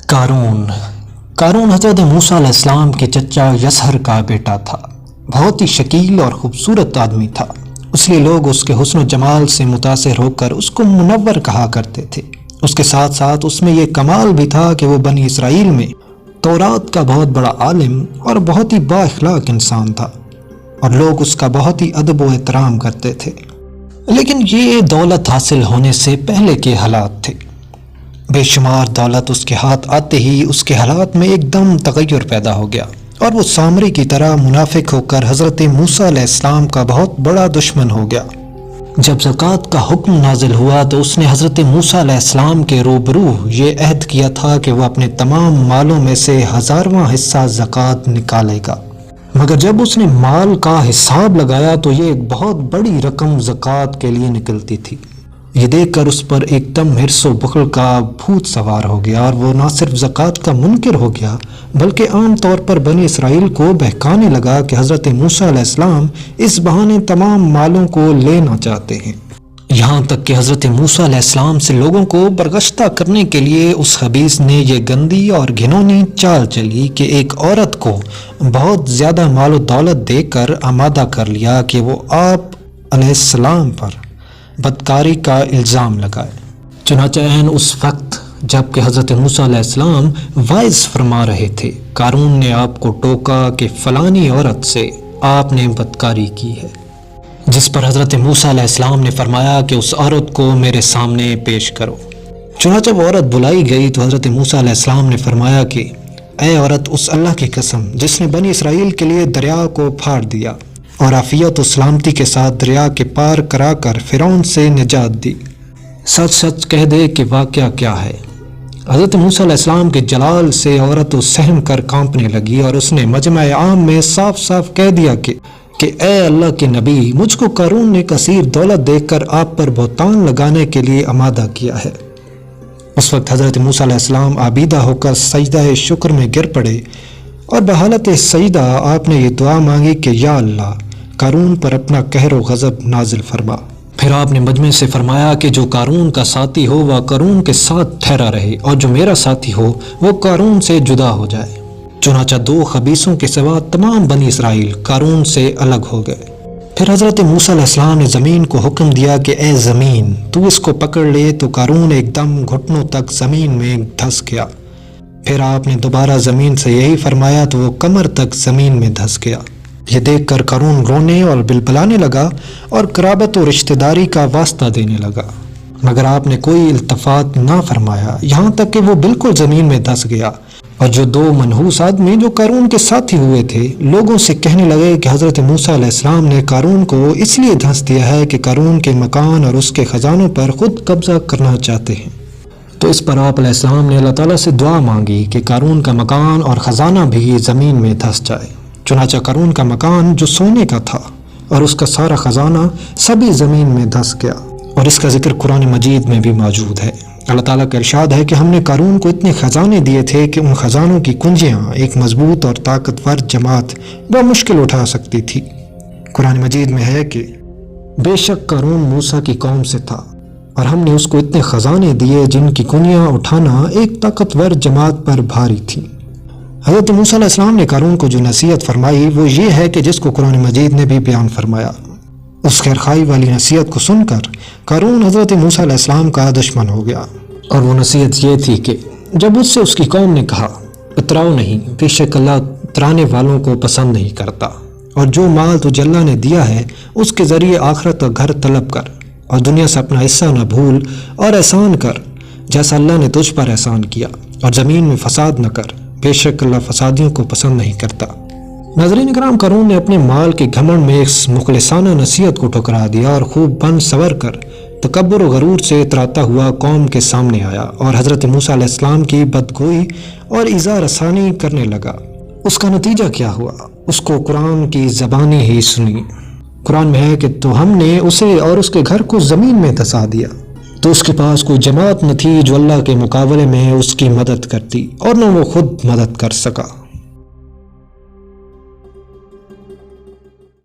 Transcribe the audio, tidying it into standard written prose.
قارون حضرت موسیٰ علیہ السلام کے چچا یسہر کا بیٹا تھا۔ بہت ہی شکیل اور خوبصورت آدمی تھا، اس لیے لوگ اس کے حسن و جمال سے متاثر ہو کر اس کو منور کہا کرتے تھے۔ اس کے ساتھ ساتھ اس میں یہ کمال بھی تھا کہ وہ بنی اسرائیل میں تورات کا بہت بڑا عالم اور بہت ہی با اخلاق انسان تھا، اور لوگ اس کا بہت ہی ادب و احترام کرتے تھے۔ لیکن یہ دولت حاصل ہونے سے پہلے کے حالات تھے۔ بے شمار دولت اس کے ہاتھ آتے ہی اس کے حالات میں ایک دم تغیر پیدا ہو گیا، اور وہ سامری کی طرح منافق ہو کر حضرت موسیٰ علیہ السلام کا بہت بڑا دشمن ہو گیا۔ جب زکوٰۃ کا حکم نازل ہوا تو اس نے حضرت موسیٰ علیہ السلام کے روبرو یہ عہد کیا تھا کہ وہ اپنے تمام مالوں میں سے 1000واں حصہ زکوٰۃ نکالے گا، مگر جب اس نے مال کا حساب لگایا تو یہ ایک بہت بڑی رقم زکوٰۃ کے لیے نکلتی تھی۔ یہ دیکھ کر اس پر ایک دم حرص و بخل کا بھوت سوار ہو گیا، اور وہ نہ صرف زکوٰۃ کا منکر ہو گیا بلکہ عام طور پر بنی اسرائیل کو بہکانے لگا کہ حضرت موسیٰ علیہ السلام اس بہانے تمام مالوں کو لینا چاہتے ہیں۔ یہاں تک کہ حضرت موسیٰ علیہ السلام سے لوگوں کو برگشتہ کرنے کے لیے اس خبیث نے یہ گندی اور گھنونی چال چلی کہ ایک عورت کو بہت زیادہ مال و دولت دے کر آمادہ کر لیا کہ وہ آپ علیہ السلام پر بدکاری کا الزام لگائے۔ چنانچہ عین اس وقت جب کہ حضرت موسیٰ علیہ السلام وعظ فرما رہے تھے، قارون نے آپ کو ٹوکا کہ فلانی عورت سے آپ نے بدکاری کی ہے، جس پر حضرت موسیٰ علیہ السلام نے فرمایا کہ اس عورت کو میرے سامنے پیش کرو۔ چنانچہ وہ عورت بلائی گئی تو حضرت موسیٰ علیہ السلام نے فرمایا کہ اے عورت، اس اللہ کی قسم جس نے بنی اسرائیل کے لیے دریا کو پھاڑ دیا اور عافیت و سلامتی کے ساتھ دریا کے پار کرا کر فرعون سے نجات دی، سچ سچ کہہ دے کہ واقعہ کیا ہے۔ حضرت موسیٰ علیہ السلام کے جلال سے عورت سہم کر کانپنے لگی، اور اس نے مجمع عام میں صاف صاف کہہ دیا کہ اے اللہ کے نبی، مجھ کو قارون نے کثیر دولت دیکھ کر آپ پر بہتان لگانے کے لیے آمادہ کیا ہے۔ اس وقت حضرت موسیٰ علیہ السلام آبیدہ ہو کر سجدہ شکر میں گر پڑے، اور بحالت سجدہ آپ نے یہ دعا مانگی کہ یا اللہ، قارون پر اپنا قہر و غضب نازل فرما۔ پھر آپ نے مجمع سے فرمایا کہ جو قارون کا ساتھی ہو وہ قارون کے ساتھ ٹھہرا رہے، اور جو میرا ساتھی ہو وہ قارون سے جدا ہو جائے۔ چنانچہ 2 خبیثوں کے سوا تمام بنی اسرائیل قارون سے الگ ہو گئے۔ پھر حضرت موسیٰ علیہ السلام نے زمین کو حکم دیا کہ اے زمین، تو اس کو پکڑ لے، تو قارون ایک دم گھٹنوں تک زمین میں دھس گیا۔ پھر آپ نے دوبارہ زمین سے یہی فرمایا تو وہ کمر تک زمین میں دھس گیا۔ یہ دیکھ کر قارون رونے اور بلبلانے لگا اور قرابت و رشتہ داری کا واسطہ دینے لگا، مگر آپ نے کوئی التفات نہ فرمایا، یہاں تک کہ وہ بالکل زمین میں دھس گیا۔ اور جو 2 منحوس آدمی جو قارون کے ساتھی ہوئے تھے لوگوں سے کہنے لگے کہ حضرت موسیٰ علیہ السلام نے قارون کو اس لیے دھنس دیا ہے کہ قارون کے مکان اور اس کے خزانوں پر خود قبضہ کرنا چاہتے ہیں۔ تو اس پر آپ علیہ السلام نے اللہ تعالیٰ سے دعا مانگی کہ قارون کا مکان اور خزانہ بھی زمین میں دھس جائے۔ چنانچہ قارون کا مکان جو سونے کا تھا اور اس کا سارا خزانہ سبھی زمین میں دھس گیا، اور اس کا ذکر قرآن مجید میں بھی موجود ہے۔ اللہ تعالیٰ کا ارشاد ہے کہ ہم نے قارون کو اتنے خزانے دیے تھے کہ ان خزانوں کی کنجیاں ایک مضبوط اور طاقتور جماعت بمشکل اٹھا سکتی تھی۔ قرآن مجید میں ہے کہ بے شک قارون موسیٰ کی قوم سے تھا، اور ہم نے اس کو اتنے خزانے دیے جن کی کنیاں اٹھانا ایک طاقتور جماعت پر بھاری تھی۔ حضرت موسیٰ علیہ السلام نے قارون کو جو نصیحت فرمائی وہ یہ ہے کہ جس کو قرآن مجید نے بھی بیان فرمایا۔ اس خیرخواہی والی نصیحت کو سن کر قارون حضرت موسیٰ علیہ السلام کا دشمن ہو گیا، اور وہ نصیحت یہ تھی کہ جب اس سے اس کی قوم نے کہا اتراؤ نہیں، بے شک اللہ اترانے والوں کو پسند نہیں کرتا، اور جو مال تجھے اللہ نے دیا ہے اس کے ذریعے آخرت کا گھر طلب کر، اور دنیا سے اپنا حصہ نہ بھول، اور احسان کر جیسا اللہ نے تجھ پر احسان کیا، اور زمین میں فساد نہ کر، بے شک اللہ فسادیوں کو پسند نہیں کرتا۔ ناظرین کرام، قارون نے اپنے مال کے گھمنڈ میں اس مخلصانہ نصیحت کو ٹھکرا دیا اور خوب بن سور کر تکبر و غرور سے اتراتا ہوا قوم کے سامنے آیا اور حضرت موسیٰ علیہ السلام کی بدگوئی اور ایذا رسانی کرنے لگا۔ اس کا نتیجہ کیا ہوا؟ اس کو قرآن کی زبانی ہی سنی۔ قرآن میں ہے کہ تو ہم نے اسے اور اس کے گھر کو زمین میں دھسا دیا، تو اس کے پاس کوئی جماعت نہ تھی جو اللہ کے مقابلے میں اس کی مدد کرتی، اور نہ وہ خود مدد کر سکا۔